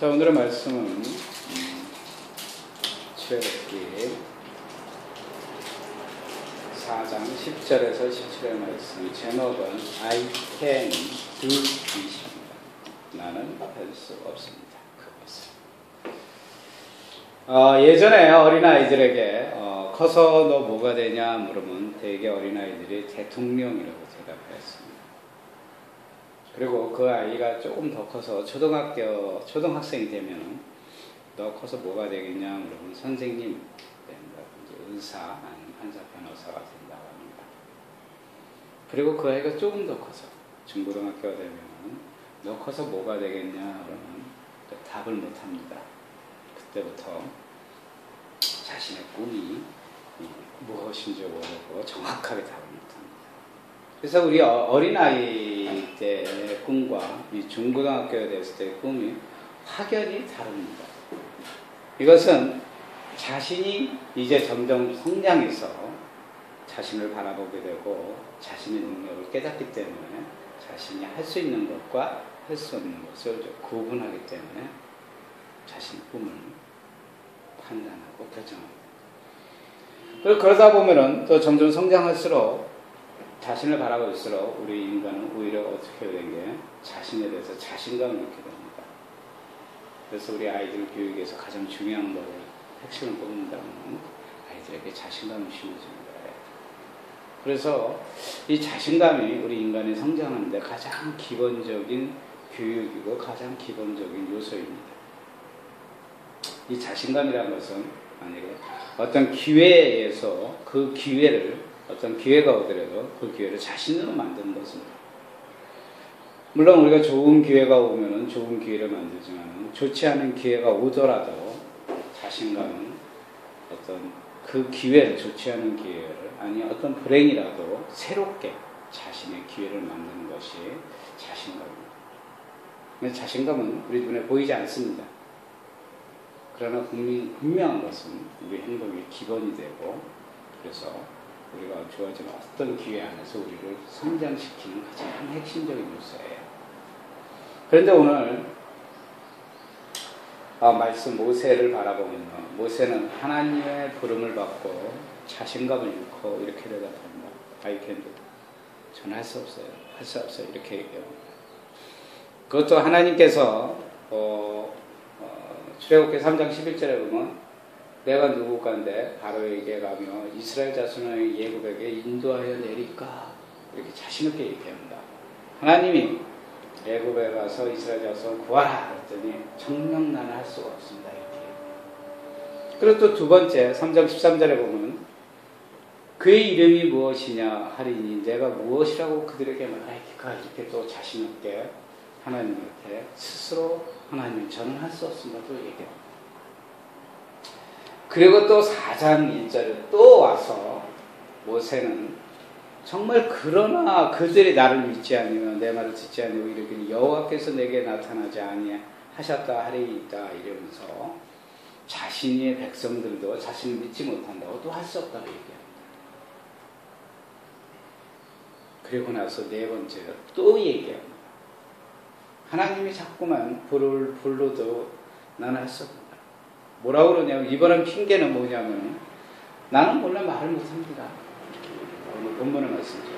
자, 오늘의 말씀은 출애굽기 4장 10절에서 17의 말씀, 제목은 I can do it입니다. 나는 할 수 없습니다. 그것을. 예전에 어린아이들에게 커서 너 뭐가 되냐 물으면 대개 어린아이들이 대통령이라고 대답했습니다. 그리고 그 아이가 조금 더 커서 초등학생이 되면 너 커서 뭐가 되겠냐 물으면 선생님 된다고, 이제 의사 아니면 판사 변호사가 된다고 합니다. 그리고 그 아이가 조금 더 커서 중고등학교가 되면 너 커서 뭐가 되겠냐 그러면 답을 못합니다. 그때부터 자신의 꿈이 무엇인지 모르고 정확하게 답을 못합니다. 그래서 우리 어린아이 때의 꿈과 이 중고등학교에 됐을 때의 꿈이 확연히 다릅니다. 이것은 자신이 이제 점점 성장해서 자신을 바라보게 되고 자신의 능력을 깨닫기 때문에 자신이 할 수 있는 것과 할 수 없는 것을 구분하기 때문에 자신의 꿈을 판단하고 결정합니다. 그러다 보면은 또 점점 성장할수록 자신을 바라볼수록 우리 인간은 오히려 어떻게 된 게 자신에 대해서 자신감을 갖게 됩니다. 그래서 우리 아이들 교육에서 가장 중요한 것을 핵심을 뽑는다면 아이들에게 자신감을 심어줍니다. 그래서 이 자신감이 우리 인간이 성장하는데 가장 기본적인 교육이고 가장 기본적인 요소입니다. 이 자신감이라는 것은 만약에 어떤 기회에 의해서 그 기회를 어떤 기회가 오더라도 그 기회를 자신으로 만드는 것입니다. 물론 우리가 좋은 기회가 오면은 좋은 기회를 만들지만 좋지 않은 기회가 오더라도 자신감은 어떤 그 기회를, 좋지 않은 기회를, 아니 어떤 불행이라도 새롭게 자신의 기회를 만드는 것이 자신감입니다. 근데 자신감은 우리 눈에 보이지 않습니다. 그러나 분명한 것은 우리 행동의 기본이 되고, 그래서 우리가 주어진 어떤 기회 안에서 우리를 성장시키는 가장 핵심적인 요소예요. 그런데 오늘 말씀 모세를 바라보면요, 모세는 하나님의 부름을 받고 자신감을 잃고 이렇게 대답합니다. I can do. 저는 할 수 없어요. 할 수 없어요. 이렇게 얘기합니다. 그것도 하나님께서 출애굽기 3장 11절에 보면 내가 누구간데 바로에게 가며 이스라엘 자손을 애굽에게 인도하여 내릴까? 이렇게 자신 있게 얘기합니다. 하나님이 애굽에 가서 이스라엘 자손을 구하라 그랬더니 정녕 나는 할 수가 없습니다. 이렇게. 그리고 또 두 번째 3장 13절에 보면 그의 이름이 무엇이냐 하리니 내가 무엇이라고 그들에게 말할까? 이렇게 또 자신 있게 하나님한테 스스로 하나님 저는 할 수 없습니다. 또 얘기합니다. 그리고 또 4장 1절에 또 와서 모세는 정말 그러나 그들이 나를 믿지 아니면 내 말을 듣지 아니고 이르기를 여호와께서 내게 나타나지 아니하셨다 하리이다 이러면서 자신의 백성들도 자신을 믿지 못한다고 또 할 수 없다고 얘기합니다. 그리고 나서 네 번째로 또 얘기합니다. 하나님이 자꾸만 불러도 나는 할 수 없다. 뭐라고 그러냐면 이번엔 핑계는 뭐냐면 나는 원래 말을 못합니다. 오늘 본문의 말씀이죠.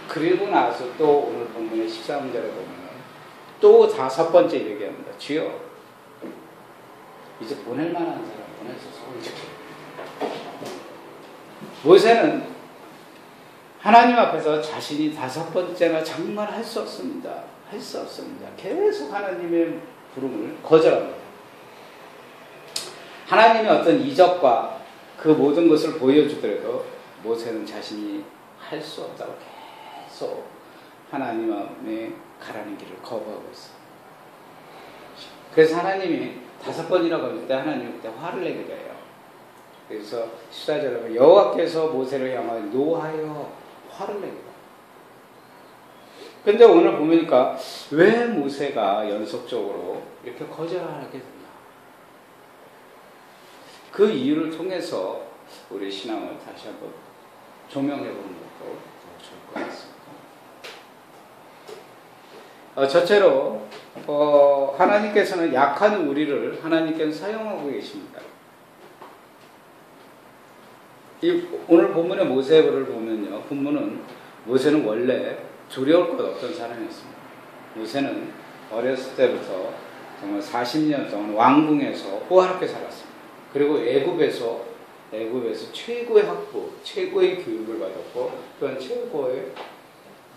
그리고 나서 또 오늘 본문의 13절에 보면 또 다섯 번째 얘기합니다. 주여 이제 보낼 만한 사람 보내소서. 모세는 하나님 앞에서 자신이 다섯 번째나 정말 할 수 없습니다. 할 수 없습니다. 계속 하나님의 부름을 거절합니다. 하나님의 어떤 이적과 그 모든 것을 보여주더라도 모세는 자신이 할 수 없다고 계속 하나님의 가라는 길을 거부하고 있어요. 그래서 하나님이 다섯 번이라고 할 때 하나님이 그때 화를 내게 돼요. 그래서 14절에 보면 여호와께서 모세를 향하여 노하여 화를 내게 돼요. 근데 오늘 보니까 왜 모세가 연속적으로 이렇게 거절하게 됐나? 그 이유를 통해서 우리 신앙을 다시 한번 조명해 보는 것도 더 좋을 것 같습니다. 첫째로 하나님께서는 약한 우리를 하나님께서 사용하고 계십니다. 오늘 본문의 모세를 보면요, 본문은 모세는 원래 두려울 것 없던 사람이었습니다. 모세는 어렸을 때부터 정말 40년 동안 왕궁에서 호화롭게 살았습니다. 그리고 애굽에서 최고의 학부, 최고의 교육을 받았고, 또한 최고의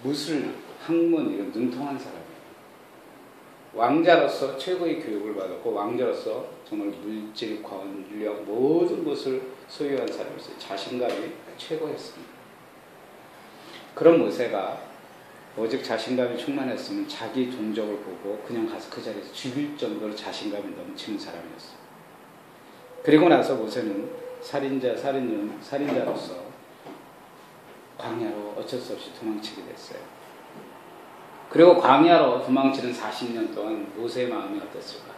무술, 학문 이런 능통한 사람이에요. 왕자로서 최고의 교육을 받았고, 왕자로서 정말 물질, 권력 모든 것을 소유한 사람이었어요. 자신감이 최고였습니다. 그런 모세가 오직 자신감이 충만했으면 자기 종족을 보고 그냥 가서 그 자리에서 죽일 정도로 자신감이 넘치는 사람이었어요. 그리고 나서 모세는 살인자로서 광야로 어쩔 수 없이 도망치게 됐어요. 그리고 광야로 도망치는 40년 동안 모세의 마음이 어땠을까?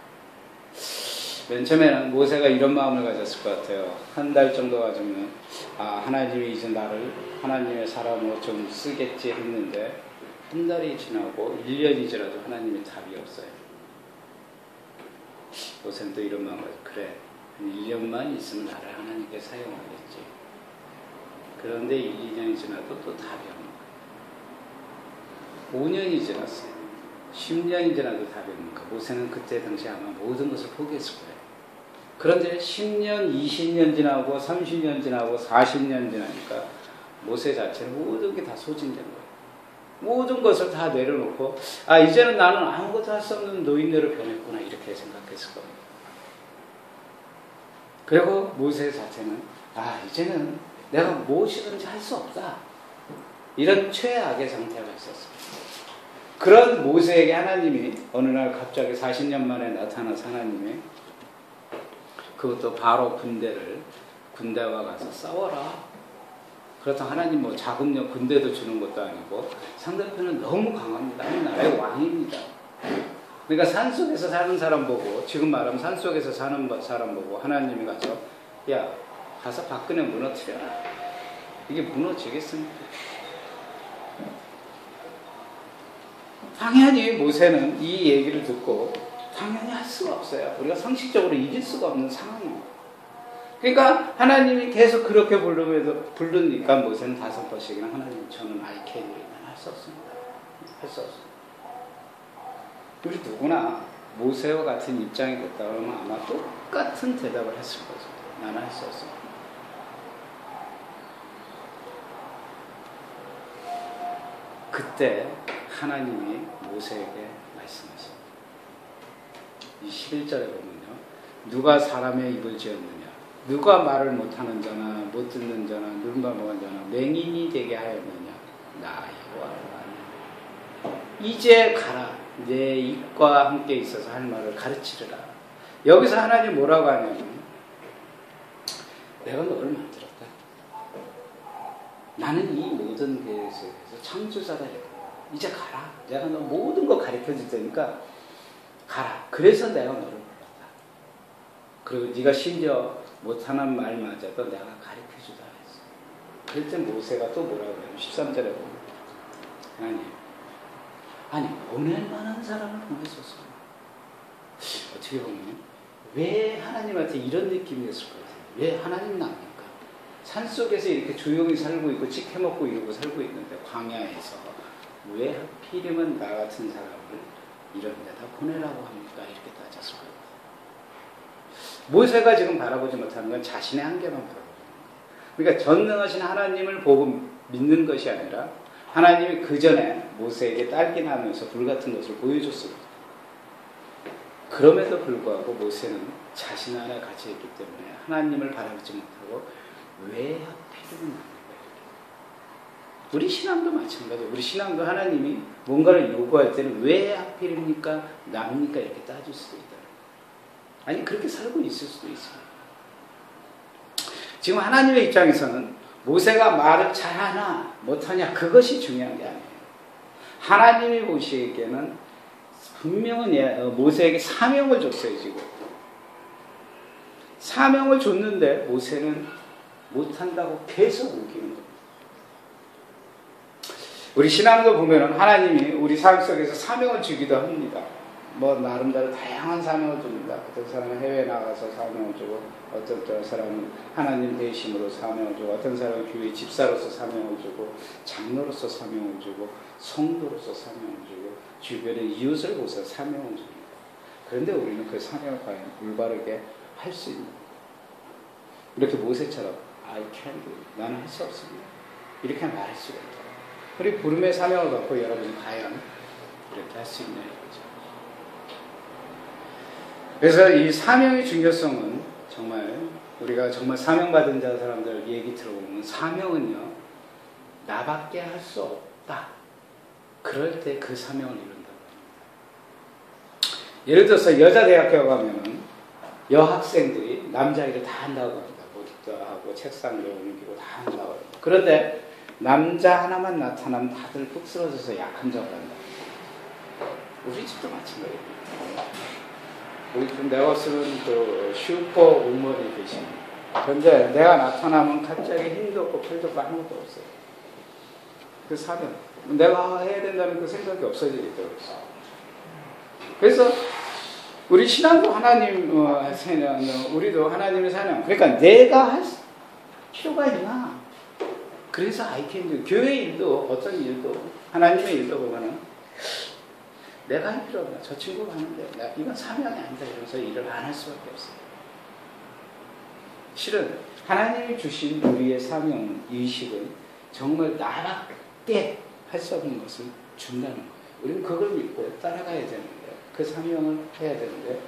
맨 처음에는 모세가 이런 마음을 가졌을 것 같아요. 한 달 정도 가지면 하나님이 이제 나를 하나님의 사람으로 좀 쓰겠지 했는데 한 달이 지나고 1년이 지나도 하나님의 답이 없어요. 모세는 또 이런 마음을 가지고 그래, 1년만 있으면 나를 하나님께 사용하겠지. 그런데 1, 2년이 지나도 또 답이 없는 거예요. 5년이 지났어요. 10년이 지나도 답이 없는 거예요. 모세는 그때 당시 아마 모든 것을 포기했을 거예요. 그런데 10년, 20년 지나고 30년 지나고 40년 지나니까 모세 자체는 모든 게 다 소진된 거예요. 모든 것을 다 내려놓고 이제는 나는 아무것도 할 수 없는 노인네로 변했구나 이렇게 생각했을 겁니다. 그리고 모세 자체는 이제는 내가 무엇이든지 할 수 없다. 이런 최악의 상태가 있었습니다. 그런 모세에게 하나님이 어느 날 갑자기 40년 만에 나타나서 하나님이 그것도 바로 군대와 가서 싸워라. 그렇다고 하나님 자금력 군대도 주는 것도 아니고 상대편은 너무 강합니다. 이 나라의 왕입니다. 그러니까 산속에서 사는 사람 보고 지금 말하면 산속에서 사는 사람 보고 하나님이 가서 가서 박근혜 무너뜨려라. 이게 무너지겠습니까? 당연히 모세는 이 얘기를 듣고 당연히 할 수가 없어요. 우리가 상식적으로 이길 수가 없는 상황입니다. 그러니까 하나님이 계속 그렇게 부르니까 모세는 5번씩이나 하나님 저는 I can't 할 수 없습니다. 할 수 없습니다. 우리 누구나 모세와 같은 입장이 됐다 그러면 아마 똑같은 대답을 했을 거죠. 나는 할 수 없습니다. 그때 하나님이 모세에게 말씀하십니다. 이 11절에 보면요. 누가 사람의 입을 지었느냐? 누가 말을 못하는 자나 못 듣는 자나 눈만 자나 맹인이 되게 하였느냐? 나 여호와라. 이제 가라. 내 입과 함께 있어서 할 말을 가르치리라. 여기서 하나님 뭐라고 하냐면 내가 너를 만들었다. 나는 이 모든 것에서 창조자다. 이제 가라. 내가 너 모든 거 가르쳐 줄 테니까 가라. 그래서 내가 너를 불렀다. 그리고 네가 심지어 못하는 말마저도 내가 가르쳐 주다 했어. 그럴 때 모세가 또 뭐라고 해요? 13절에 보면 하나님 보낼 만한 사람을 보내소서. 어떻게 보면 왜 하나님한테 이런 느낌이었을 것 같아요? 왜 하나님 나옵니까? 산속에서 이렇게 조용히 살고 있고 찍혀먹고 이러고 살고 있는데 광야에서 왜 하필이면 나 같은 사람을 이런 데다 보내라고 합니까? 이렇게 따졌을 거예요. 모세가 지금 바라보지 못하는 건 자신의 한계만 바라보는 거예요. 그러니까 전능하신 하나님을 보고 믿는 것이 아니라 하나님이 그 전에 모세에게 딸기나면서 불같은 것을 보여줬습니다. 그럼에도 불구하고 모세는 자신 안에 갇혀 있기 때문에 하나님을 바라보지 못하고 왜 하필이면 나는 거예요? 우리 신앙도 마찬가지예요. 우리 신앙도 하나님이 뭔가를 요구할 때는 왜 하필입니까? 남입니까? 이렇게 따질 수도 있다. 아니 그렇게 살고 있을 수도 있어요. 지금 하나님의 입장에서는 모세가 말을 잘하나 못하냐 그것이 중요한 게 아니에요. 하나님이 보시기에는 분명은 모세에게 사명을 줬어요. 지금 사명을 줬는데 모세는 못한다고 계속 우기는 겁니다. 우리 신앙도 보면 하나님이 우리 삶 속에서 사명을 주기도 합니다. 뭐 나름대로 다양한 사명을 줍니다. 어떤 사람은 해외에 나가서 사명을 주고, 어떤 사람은 하나님 대신으로 사명을 주고, 어떤 사람은 교회 집사로서 사명을 주고, 장로로서 사명을 주고, 성도로서 사명을 주고, 주변의 이웃을 보서 사명을 줍니다. 그런데 우리는 그 사명을 과연 올바르게 할 수 있는, 이렇게 모세처럼 I can't do it. 나는 할 수 없습니다. 이렇게 말할 수가 있다. 우리 부름의 사명을 받고 여러분이 과연 이렇게 할 수 있냐 이거죠. 그래서 이 사명의 중요성은 정말 우리가 정말 사명받은 자 사람들 얘기 들어보면 사명은요, 나밖에 할 수 없다. 그럴 때 그 사명을 이룬다고 합니다. 예를 들어서 여자 대학교 가면은 여학생들이 남자 일을 다 한다고 합니다. 모집도 하고 책상도 옮기고 다 한다고 합니다. 그런데 남자 하나만 나타나면 다들 푹 쓰러져서 약한 척을 한다. 우리 집도 마찬가지입니다. 우리 집 내가 쓰는 그 슈퍼 우먼이 계십니다. 그런데 내가 나타나면 갑자기 힘도 없고 털도 없고 아무것도 없어요. 그 사명, 내가 해야 된다는 그 생각이 없어지게 되어 있어요. 그래서 우리 신앙도 하나님 사냥, 우리도 하나님의 사냥. 그러니까 내가 할 필요가 있나? 그래서 아이캔 교회 일도 어떤 일도 하나님의 일도 보면은 내가 할 필요 없나? 저 친구가 하는데 이건 사명이 아니다 이러면서 일을 안 할 수밖에 없어요. 실은 하나님이 주신 우리의 사명 의식은 정말 나밖에 할 수 없는 것을 준다는 거예요. 우리는 그걸 믿고 따라가야 되는데, 그 사명을 해야 되는데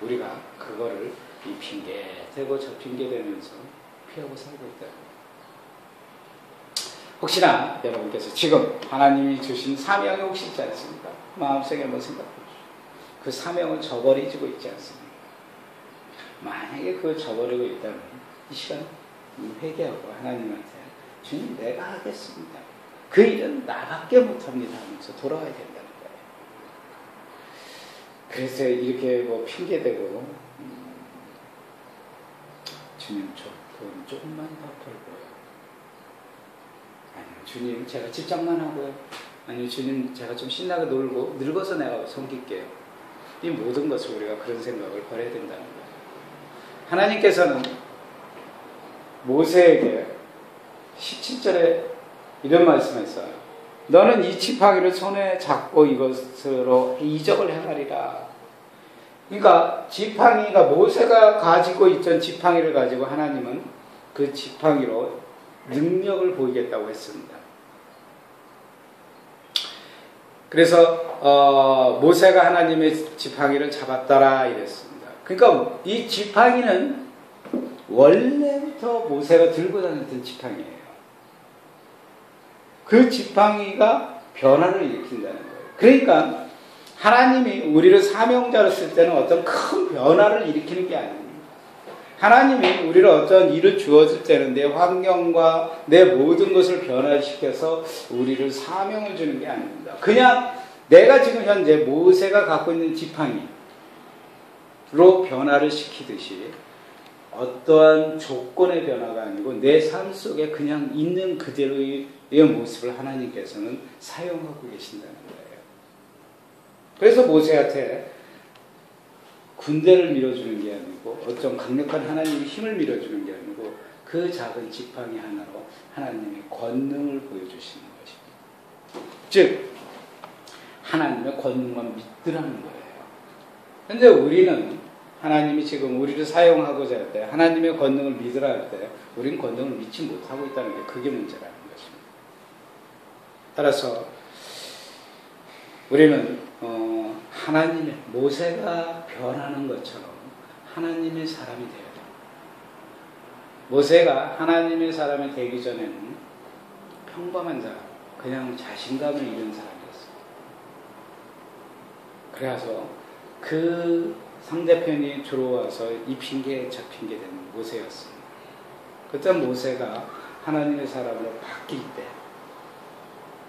우리가 그거를 이 핑계 대고 저 핑계 대면서 피하고 살고 있다. 혹시나 여러분께서 지금 하나님이 주신 사명이 혹시 있지 않습니까? 마음속에 뭐 생각해 주시고 그 사명을 저버리고 있지 않습니까? 만약에 그걸 저버리고 있다면 이 시간 회개하고 하나님한테 주님 내가 하겠습니다. 그 일은 나밖에 못합니다 하면서 돌아와야 된다는 거예요. 그래서 이렇게 뭐 핑계대고 주님 그건 조금만 더 벌고요. 아니요 주님 제가 집장만 하고요. 아니요 주님 제가 좀 신나게 놀고 늙어서 내가 섬길게요. 이 모든 것을 우리가 그런 생각을 버려야 된다는 거예요. 하나님께서는 모세에게 17절에 이런 말씀했어요. 너는 이 지팡이를 손에 잡고 이것으로 이적을 행하리라. 그러니까 지팡이가 모세가 가지고 있던 지팡이를 가지고 하나님은 그 지팡이로 능력을 보이겠다고 했습니다. 그래서 모세가 하나님의 지팡이를 잡았더라 이랬습니다. 그러니까 이 지팡이는 원래부터 모세가 들고 다녔던 지팡이에요. 그 지팡이가 변화를 일으킨다는 거예요. 그러니까 하나님이 우리를 사명자로 쓸 때는 어떤 큰 변화를 일으키는 게 아닙니다. 하나님이 우리를 어떤 일을 주어줄 때는 내 환경과 내 모든 것을 변화시켜서 우리를 사명을 주는 게 아닙니다. 그냥 내가 지금 현재 모세가 갖고 있는 지팡이로 변화를 시키듯이 어떠한 조건의 변화가 아니고 내 삶 속에 그냥 있는 그대로의 모습을 하나님께서는 사용하고 계신다는 거예요. 그래서 모세한테 군대를 밀어주는 게 아니고 어떤 강력한 하나님의 힘을 밀어주는 게 아니고 그 작은 지팡이 하나로 하나님의 권능을 보여주시는 것입니다. 즉 하나님의 권능만 믿으라는 거예요. 그런데 우리는 하나님이 지금 우리를 사용하고자 할 때 하나님의 권능을 믿으라 할 때 우리는 권능을 믿지 못하고 있다는 게 그게 문제라는 것입니다. 따라서 우리는 하나님의 모세가 변하는 것처럼 하나님의 사람이 되어야 됩니다. 모세가 하나님의 사람이 되기 전에는 평범한 사람, 그냥 자신감을 잃은 사람이었어요. 그래서 그 상대편이 들어와서 이 핑계 저 핑계 되는 모세였습니다. 그때 모세가 하나님의 사람으로 바뀔 때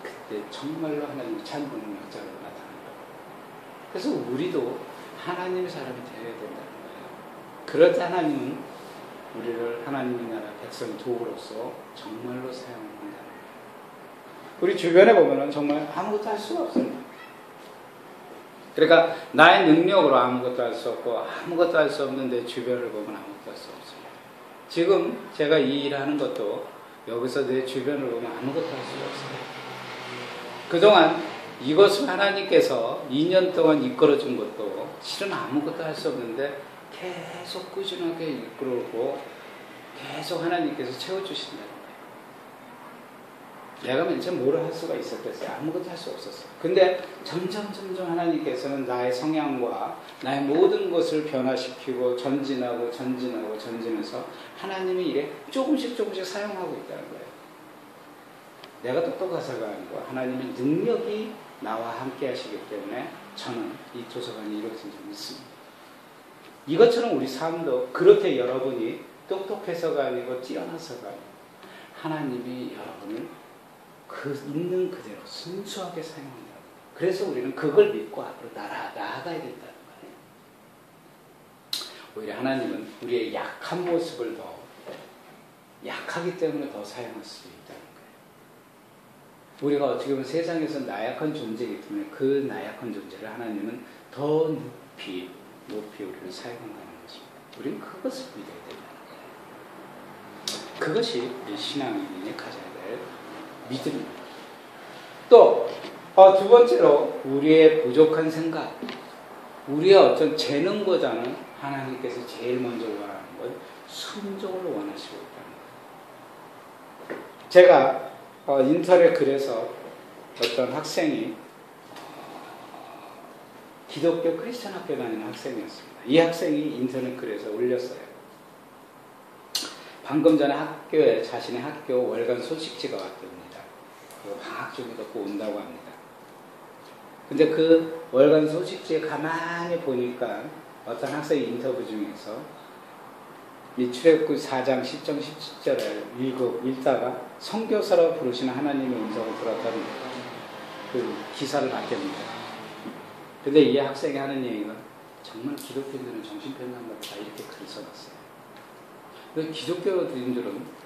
그때 정말로 하나님의 찬송의 역사가 나타납니다. 그래서 우리도 하나님의 사람이 되어야 된다는 거예요. 그럴 때 하나님은 우리를 하나님의 나라 백성 도구로서 정말로 사용한다는 거예요. 우리 주변에 보면 정말 아무것도 할 수가 없습니다. 그러니까 나의 능력으로 아무것도 할 수 없고 아무것도 할 수 없는 내 주변을 보면 아무것도 할 수 없습니다. 지금 제가 이 일을 하는 것도 여기서 내 주변을 보면 아무것도 할 수가 없어요. 그동안 이것을 하나님께서 2년 동안 이끌어준 것도 실은 아무것도 할 수 없는데 계속 꾸준하게 이끌어오고 계속 하나님께서 채워주신다는 거예요. 내가 맨 처음 뭘 할 수가 있었겠어요? 아무것도 할 수 없었어요. 근데 점점 하나님께서는 나의 성향과 나의 모든 것을 변화시키고 전진해서 하나님이 이래 조금씩 사용하고 있다는 거예요. 내가 똑똑해서가 아니고 하나님의 능력이 나와 함께 하시기 때문에 저는 이 도서관이 이루어진 줄 믿습니다. 이것처럼 우리 삶도 그렇게 여러분이 똑똑해서가 아니고 뛰어나서가 아니고 하나님이 여러분을 그 있는 그대로 순수하게 사용한다. 그래서 우리는 그걸 믿고 앞으로 나아가야 된다는 거예요. 오히려 하나님은 우리의 약한 모습을 더 약하기 때문에 더 사용할 수 있다는 거예요. 우리가 어떻게 보면 세상에서 나약한 존재이기 때문에 그 나약한 존재를 하나님은 더 높이 우리를 사용한다는 것입니다. 우리는 그것을 믿어야 된다는 거예요. 그것이 우리 신앙인이 가져야 될 믿음입니다. 또 두 번째로 우리의 부족한 생각, 우리의 어떤 재능보다는 하나님께서 제일 먼저 원하는 건 순종을 원하시고 있다는 거예요. 제가 인터넷 글에서 어떤 학생이 기독교 크리스천 학교 다니는 학생이었습니다. 이 학생이 인터넷 글에서 올렸어요. 방금 전에 자신의 학교 월간 소식지가 왔답니다. 방학 중에도 꼭 온다고 합니다. 근데 그 월간 소식지에 가만히 보니까 어떤 학생이 인터뷰 중에서 이 출애굽기 4장 10절 17절을 읽다가 선교사라고 부르시는 하나님의 음성을 들었다는 그 기사를 받게 됩니다. 근데 이 학생이 하는 얘기가 정말 기독교인들은 정신병난 것 같다 이렇게 글을 써놨어요. 근데 기독교인들은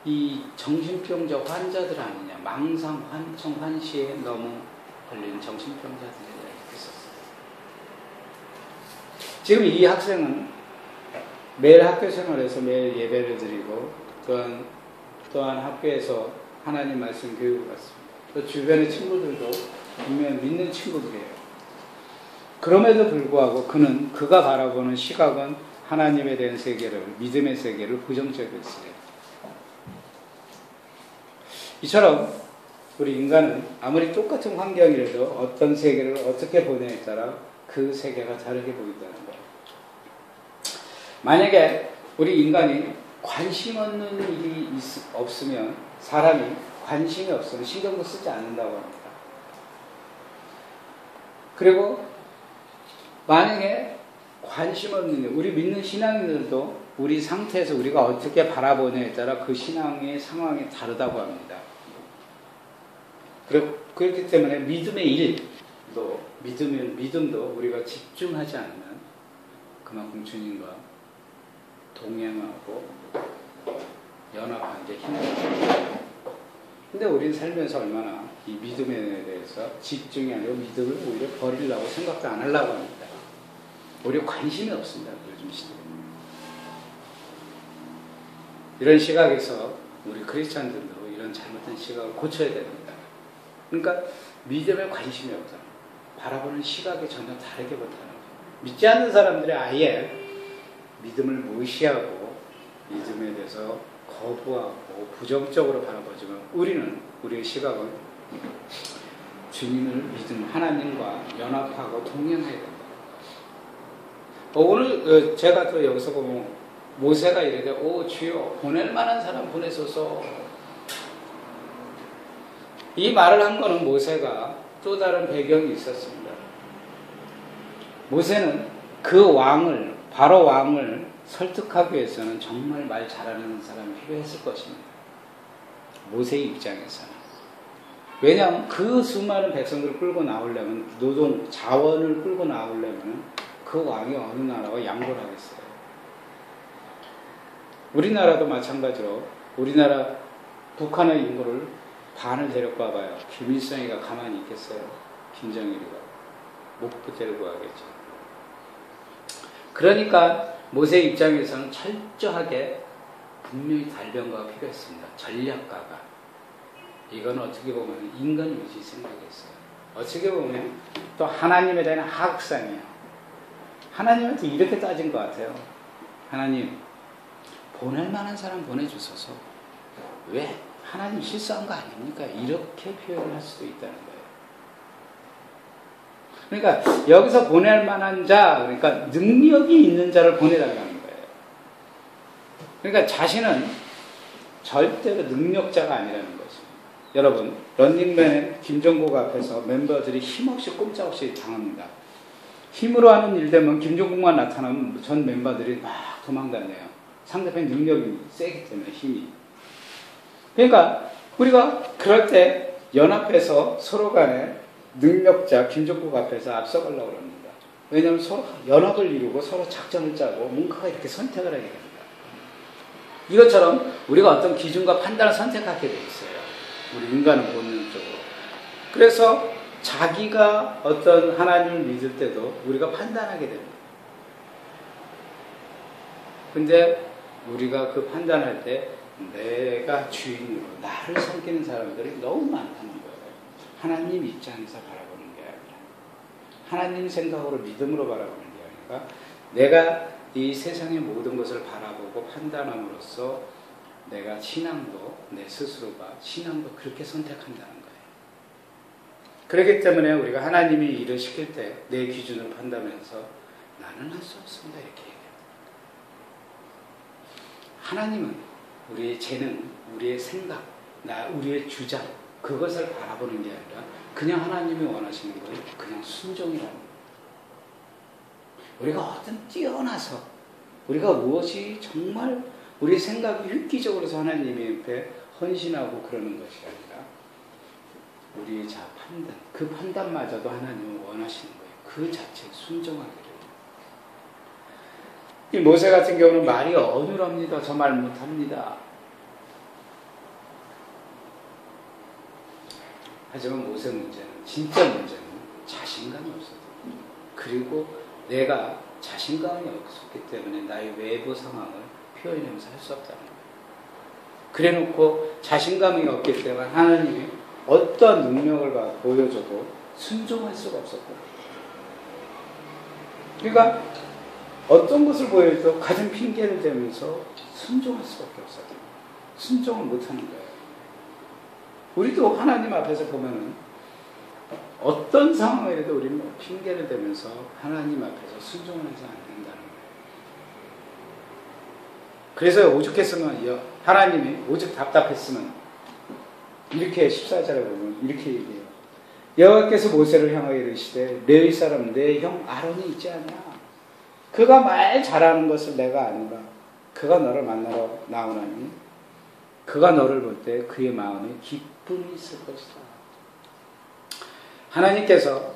이 정신병자 환자들 아니냐, 망상, 환청, 환시에 너무 걸린 정신병자들이라 이렇게 썼어요. 지금 이 학생은 매일 학교 생활에서 매일 예배를 드리고 또한 학교에서 하나님 말씀 교육을 받습니다. 또 주변의 친구들도 분명 믿는 친구들이에요. 그럼에도 불구하고 그가 바라보는 시각은 하나님에 대한 세계를, 믿음의 세계를 부정적으로 있어요. 이처럼 우리 인간은 아무리 똑같은 환경이라도 어떤 세계를 어떻게 보냐에 따라 그 세계가 다르게 보인다는 거예요. 만약에 우리 인간이 관심 없는 일이 없으면 사람이 관심이 없으면 신경도 쓰지 않는다고 합니다. 그리고 만약에 관심 없는 일, 우리 믿는 신앙인들도 우리 상태에서 우리가 어떻게 바라보냐에 따라 그 신앙의 상황이 다르다고 합니다. 그렇기 때문에 믿음의 일도 믿음도 우리가 집중하지 않으면 그만큼 주님과 동행하고 연합하는 게 힘들어요. 근데 우리는 살면서 얼마나 이 믿음에 대해서 집중이 아니고 믿음을 오히려 버리려고 생각도 안 하려고 합니다. 오히려 관심이 없습니다. 요즘 시대에. 이런 시각에서 우리 크리스찬들도 이런 잘못된 시각을 고쳐야 됩니다. 그러니까 믿음에 관심이 없다. 바라보는 시각이 전혀 다르게 못하는 거예요. 믿지 않는 사람들이 아예 믿음을 무시하고 믿음에 대해서 거부하고 부정적으로 바라보지만 우리의 시각은 주님을 믿는 하나님과 연합하고 동행해야 된다. 오늘 제가 또 여기서 보면 모세가 이래되 오 주여 보낼 만한 사람 보내소서. 이 말을 한 거는 모세가 또 다른 배경이 있었습니다. 모세는 그 바로 왕을 설득하기 위해서는 정말 말 잘하는 사람이 필요했을 것입니다. 모세의 입장에서는. 왜냐하면 그 수많은 백성들을 끌고 나오려면 자원을 끌고 나오려면 그 왕이 어느 나라와 양보를 하겠어요. 우리나라도 마찬가지로 북한의 인구를 반을 데려가 봐요. 김일성이가 가만히 있겠어요? 김정일이가 목부대를 구하겠죠. 그러니까 모세 입장에서는 철저하게 분명히 달변가가 필요했습니다. 전략가가. 이건 어떻게 보면 인간 의지 생각이었어요. 어떻게 보면 또 하나님에 대한 하극상이에요. 하나님한테 이렇게 따진 것 같아요. 하나님, 보낼 만한 사람 보내주소서. 왜? 하나님 실수한 거 아닙니까? 이렇게 표현을 할 수도 있다는 거예요. 그러니까 여기서 보낼 만한 자, 그러니까 능력이 있는 자를 보내달라는 거예요. 그러니까 자신은 절대로 능력자가 아니라는 거죠. 여러분, 런닝맨 김종국 앞에서 멤버들이 힘없이 꼼짝없이 당합니다. 힘으로 하는 일 되면 김종국만 나타나면 전 멤버들이 막 도망다녀요. 상대편 능력이 세기 때문에 힘이. 그러니까 우리가 그럴 때 연합해서 서로 간에 능력자 김종국 앞에서 앞서가려고 합니다. 왜냐하면 서로 연합을 이루고 서로 작전을 짜고 뭔가가 이렇게 선택을 하게 됩니다. 이것처럼 우리가 어떤 기준과 판단을 선택하게 돼 있어요. 우리 인간은 본능적으로. 그래서 자기가 어떤 하나님을 믿을 때도 우리가 판단하게 됩니다. 근데 우리가 그 판단할 때 내가 주인으로 나를 섬기는 사람들이 너무 많다는 거예요. 하나님 입장에서 바라보는 게 아니라 하나님 생각으로 믿음으로 바라보는 게 아니라 내가 이 세상의 모든 것을 바라보고 판단함으로써 내가 신앙도 내 스스로가 신앙도 그렇게 선택한다는 거예요. 그렇기 때문에 우리가 하나님이 일을 시킬 때 내 기준으로 판단해서 나는 할 수 없습니다 이렇게 얘기해요. 하나님은 우리의 재능, 우리의 생각, 우리의 주장 그것을 바라보는 게 아니라 그냥 하나님이 원하시는 걸 그냥 순종이라는 거예요. 우리가 어떤 뛰어나서 우리가 무엇이 정말 우리 생각이 획기적으로 해서 하나님 앞에 헌신하고 그러는 것이 아니라 우리의 자 판단, 그 판단마저도 하나님은 원하시는 거예요. 그 자체에 순종하게 돼요. 이 모세 같은 경우는 말이 어눌합니다. 저 말 못합니다. 하지만 모세 문제는 진짜 문제는 자신감이 없었어요. 그리고 내가 자신감이 없었기 때문에 나의 외부 상황을 표현하면서 할 수 없다는 거예요. 그래놓고 자신감이 없기 때문에 하나님이 어떤 능력을 보여줘도 순종할 수가 없었고, 그러니까 어떤 것을 보여도 가진 핑계를 대면서 순종할 수밖에 없었던 거예요. 순종을 못하는 거예요. 우리도 하나님 앞에서 보면은 어떤 상황에도 우리는 핑계를 대면서 하나님 앞에서 순종을 해서 안 된다는 거예요. 그래서 오죽했으면 하나님이 오죽 답답했으면 이렇게 14절에 보면 이렇게 얘기해요. 여호와께서 모세를 향하여 이르시되 레위 사람 내 형 아론이 있지 않냐? 그가 말 잘하는 것을 내가 아노라. 그가 너를 만나러 나오나니 그가 너를 볼 때 그의 마음에 기쁨이 있을 것이다. 하나님께서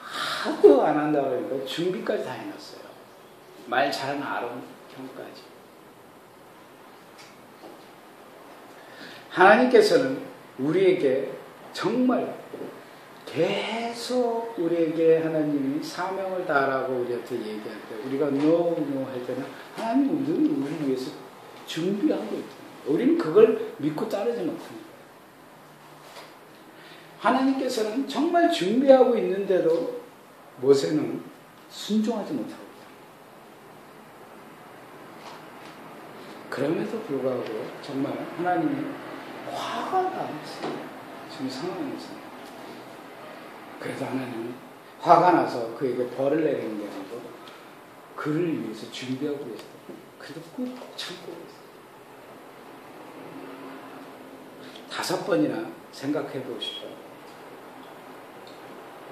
하도 안 한다고 하니까 준비까지 다 해놨어요. 말 잘하는 아론 형까지. 하나님께서는 우리에게 정말 계속 우리에게 하나님이 사명을 다하라고 우리한테 얘기할 때 우리가 no 할 때는 하나님은 늘 우리를 위해서 준비하고 있다. 우리는 그걸 믿고 따르지 못합니다. 하나님께서는 정말 준비하고 있는데도 모세는 순종하지 못하고 있다. 그럼에도 불구하고 정말 하나님이 화가 나셨어요. 지금 상황에서. 그래서 하나님은 화가 나서 그에게 벌을 내리는 게 아니고 그를 위해서 준비하고 계시다. 그래도 꾹 참고 있어요. 5번이나 생각해 보십시오.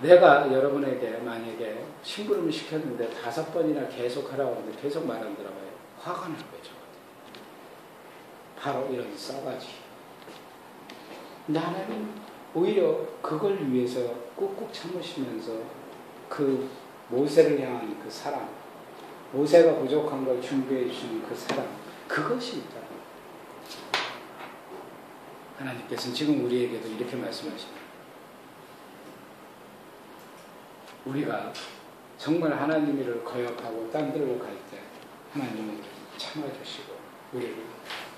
내가 여러분에게 만약에 심부름을 시켰는데 5번이나 계속 하라고 하는데 계속 말안 들어봐요. 화가 날 거죠. 바로 이런 싸가지. 근데 하나님 오히려 그걸 위해서 꾹꾹 참으시면서 그 모세를 향한 그 사랑, 모세가 부족한 걸 준비해 주시는 그 사랑, 그것이 있다. 하나님께서는 지금 우리에게도 이렇게 말씀하십니다. 우리가 정말 하나님을 거역하고 딴 데로 갈 때 하나님은 참아주시고 우리를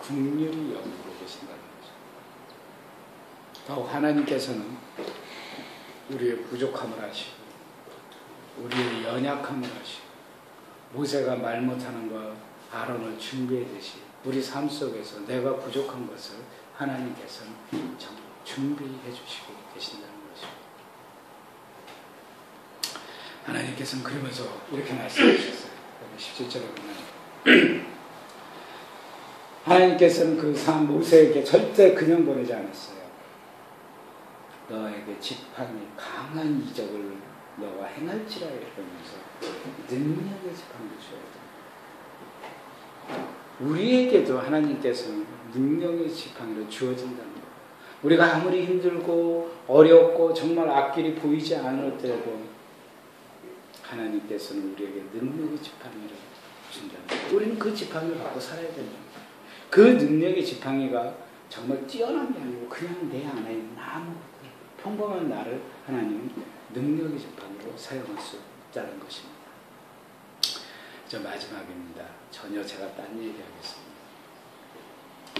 긍휼히 여기고 계신다는 거죠. 더욱 하나님께서는 우리의 부족함을 아시고 우리의 연약함을 아시고 모세가 말 못하는 거 아론을 준비했듯이 우리 삶 속에서 내가 부족한 것을 하나님께서는 준비해 주시고 계신다는 것이죠. 하나님께서는 그러면서 이렇게 말씀해 주셨어요. 17절에 보면 하나님께서는 그 사람 모세에게 절대 그냥 보내지 않았어요. 너에게 지팡이 강한 이적을 너가 행할지라 이러면서 능력의 지팡이를 줘야 돼. 우리에게도 하나님께서는 능력의 지팡이를 주어진다는 거예요. 우리가 아무리 힘들고 어렵고 정말 앞길이 보이지 않을 때도 하나님께서는 우리에게 능력의 지팡이를 준다는 거예요. 우리는 그 지팡이를 갖고 살아야 된다. 그 능력의 지팡이가 정말 뛰어난 게 아니고 그냥 내 안에 있는 아무 평범한 나를 하나님은 능력의 지팡이로 사용할 수 있다는 것입니다. 저 마지막입니다. 전혀 제가 딴 얘기하겠습니다.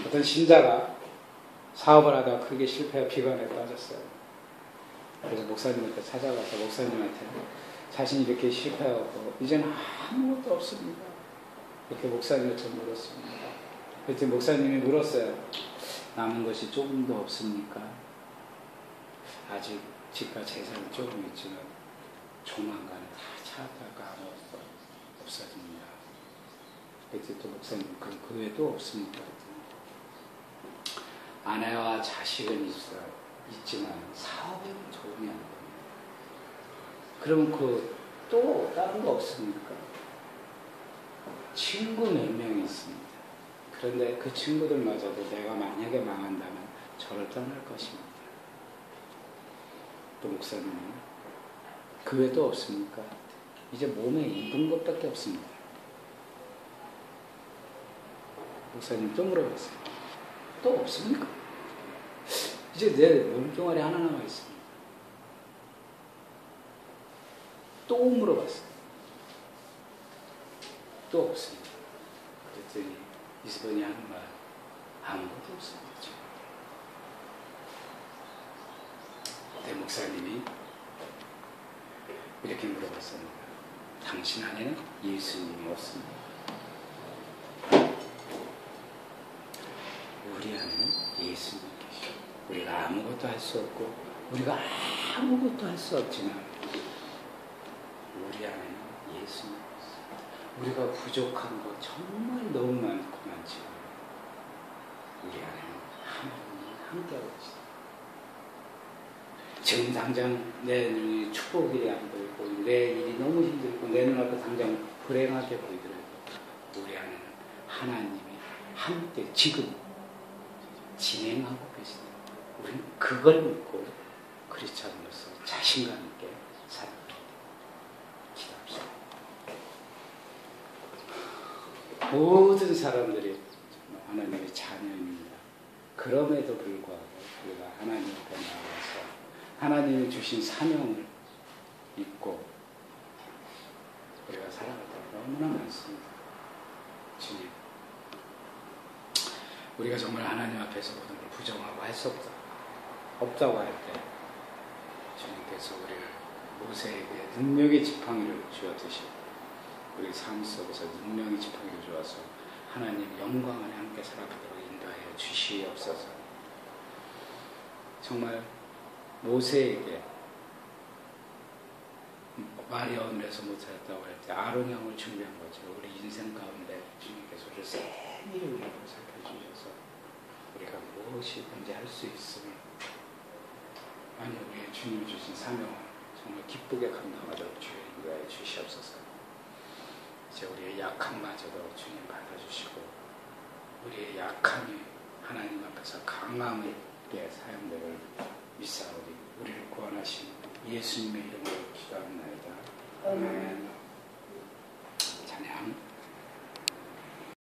어떤 신자가 사업을 하다가 크게 실패하고 비관에 빠졌어요. 그래서 목사님한테 찾아가서 목사님한테 자신이 이렇게 실패하고 이제는 아무것도 없습니다. 이렇게 목사님한테 물었습니다. 그랬더니 목사님이 물었어요. 남은 것이 조금 더 없습니까? 아직 집과 재산이 조금 있지만 조만간에 다 차다가 아무것도 없어집니다. 그랬더니 또 목사님 그럼 그 외에도 없습니까? 아내와 자식은 있지만 사업에는 도움이 안 됩니다. 그러면 또 다른 거 없습니까? 친구 몇 명이 있습니다. 그런데 그 친구들마저도 내가 만약에 망한다면 저를 떠날 것입니다. 또 목사님은 그 외에도 없습니까? 이제 몸에 입은 것밖에 없습니다. 목사님 또 물어봤어요. 또 없습니까? 이제 내 몸뚱아리 하나 남아 있습니다. 또 물어봤어요. 또 없습니다. 그랬더니 이스번이 하는 말 아무것도 없습니다. 내 목사님이 이렇게 물어봤습니다. 당신 안에는 예수님이 없습니다. 우리 안에는 예수님이 계시오. 우리가 아무것도 할 수 없고 우리가 아무것도 할 수 없지만 우리 안에는 예수님이 있어요. 우리가 부족한 것 정말 너무 많고 많지만 우리 안에는 하나님이 함께하고 계시다. 지금 당장 내 눈이 축복이 안 보이고 내 일이 너무 힘들고 내 눈앞에 당장 불행하게 보이더라도 우리 안에는 하나님이 함께 지금 진행하고 계시다. 우리는 그걸 믿고 크리스찬으로서 자신감 있게 살아갑니다. 기도합시다. 모든 사람들이 하나님의 자녀입니다. 그럼에도 불구하고 우리가 하나님 앞에 나와서 하나님이 주신 사명을 잊고 우리가 살아갈 때가 너무나 많습니다. 주님, 우리가 정말 하나님 앞에서 모든 걸 부정하고 할 수 없다고 할 때 주님께서 우리를 모세에게 능력의 지팡이를 주었듯이 우리 삶 속에서 능력의 지팡이를 주어서 하나님 영광 안에 함께 살아가도록 인도하여 주시옵소서. 정말 모세에게 말이 어눌해서 못했다고 할 때 아론 형을 준비한 거죠. 우리 인생 가운데 주님께서 우리를 세밀히 우리를 살펴주셔서 우리가 무엇이든지 할 수 있음을 만약 우리의 주님이 주신 사명을 정말 기쁘게 감당하도록 주의 인도하여 주시옵소서. 이제 우리의 약함마저도 주님 받아주시고 우리의 약함이 하나님 앞에서 강함에 사용되길 믿사오니 우리를 구원하신 예수님의 이름으로 기도합니다. 아멘.